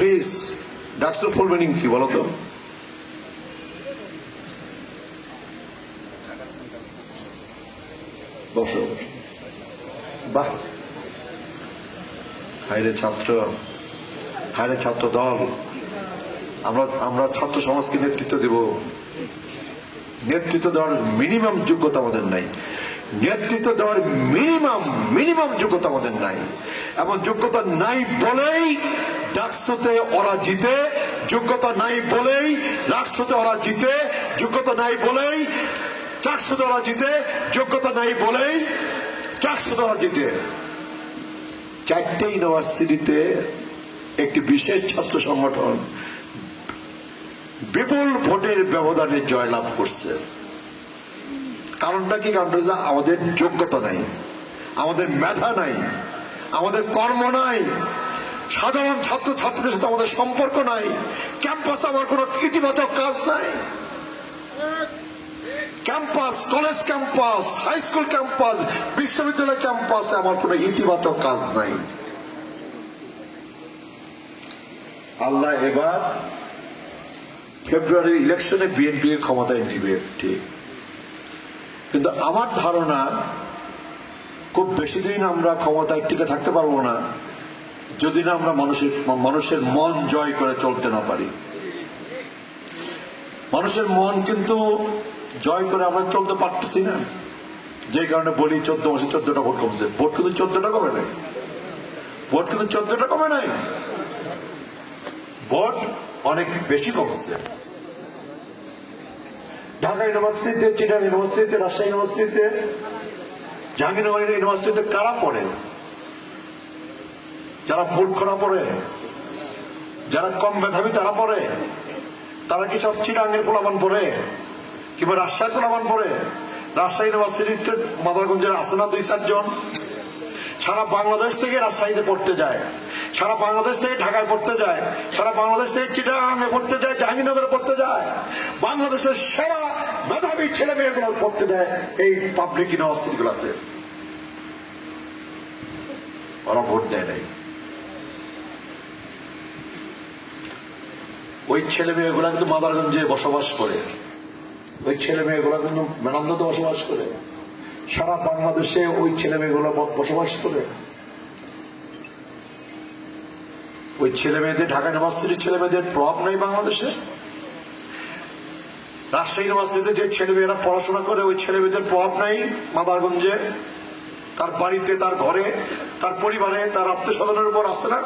Please ডাকসুর full meaning কি বলো তো? বসো বসো। বাহ, হায়রে ছাত্র, হায়রে ছাত্র দল, আমরা ছাত্র সমাজকে নেতৃত্ব দেব। নেতৃত্ব দেওয়ার মিনিমাম যোগ্যতা আমাদের নাই, নেতৃত্ব দেওয়ার মিনিমাম যোগ্যতা আমাদের নাই। এবং যোগ্যতা নাই বলেই ডাকসুতে ওরা জিতে, যোগ্যতা নাই বলেই রাষ্ট্রতে ওরা জিতে, যোগ্যতা নাই বলেই চাকসুতে ওরা জিতে, যোগ্যতা নাই বলেই চাকসুতে ওরা জিতে। 4টে ইউনিভার্সিটিতে একটি বিশেষ ছাত্র সংগঠন বিপুল ভোটের ব্যবধানে জয়লাভ করছে। কারণটা কি? কারণটা আমাদের যোগ্যতা নাই, আমাদের মেধা নাই, আমাদের কর্ম নাই, সাধারণ ছাত্র ছাত্রীদের সাথে আমাদের সম্পর্ক নাই, ক্যাম্পাসে আমার কোনো ইতিবাচক কাজ নাই। Campus, college campus, high school campus, বিশ্ববিদ্যালয় ক্যাম্পাসে আমার কোনো ইতিবাচক কাজ নাই। আল্লাহ এবার ফেব্রুয়ারির ইলেকশনে বিএনপি ক্ষমতায় নিবে, ঠিক, কিন্তু আমার ধারণা খুব বেশি দিন আমরা ক্ষমতায় টিকে থাকতে পারবো না যদি না আমরা মানুষের মন জয় করে চলতে না পারি। মানুষের মন কিন্তু জয় করে আমরা চলতে পারতেছি না, যে কারণে বলি 14 মাসে 14টা ভোট কমছে। ভোট কিন্তু 14টা কমে নাই, ভোট কিন্তু 14টা কমে নাই, ভোট অনেক বেশি কমছে। ঢাকা ইউনিভার্সিটিতে, চিটাগাং ইউনিভার্সিটিতে, রাজশাহী ইউনিভার্সিটিতে, জাহাঙ্গীরনগর ইউনিভার্সিটিতে কারা পড়ে? যারা মূর্খরা পড়ে, যারা কম মেধাবী তারা পড়ে। তারা কি সব চিটাগাংয়ের পোলাপান পড়ে কিংবা রাজশাহীর পোলাপান পড়ে? রাজশাহী ইউনিভার্সিটিতে মাদারগঞ্জের আছে না 2-4 জন? সারা বাংলাদেশ থেকে রাজশাহীতে পড়তে যায়, সারা বাংলাদেশ থেকে ঢাকায় পড়তে যায়, সারা বাংলাদেশ থেকে চিটাগাংয়ে পড়তে যায়, জাহাঙ্গীরনগরে পড়তে যায়। বাংলাদেশের সেরা মেধাবী ছেলে মেয়েগুলো পড়তে যায় এই পাবলিক ইউনিভার্সিটি গুলাতে। ওরা ভোট দেয় নাই। ওই ছেলে মেয়েগুলা কিন্তু মাদারগঞ্জে বসবাস করে, ওই ছেলে মেয়েগুলা কিন্তু মেনান্দতে বসবাস করে, সারা বাংলাদেশে ওই ছেলে মেয়েগুলো বসবাস করে। ওই ছেলে মেয়েদের, ঢাকা ইউনিভার্সিটির ছেলে মেয়েদের প্রভাব নাই বাংলাদেশে? রাজশাহী ইউনিভার্সিটিতে যে ছেলে মেয়েরা পড়াশোনা করে ওই ছেলে মেয়েদের প্রভাব নাই মাদারগঞ্জে? তার বাড়িতে, তার ঘরে, তার পরিবারে, তার আত্মীয় স্বজনের উপর আছে না?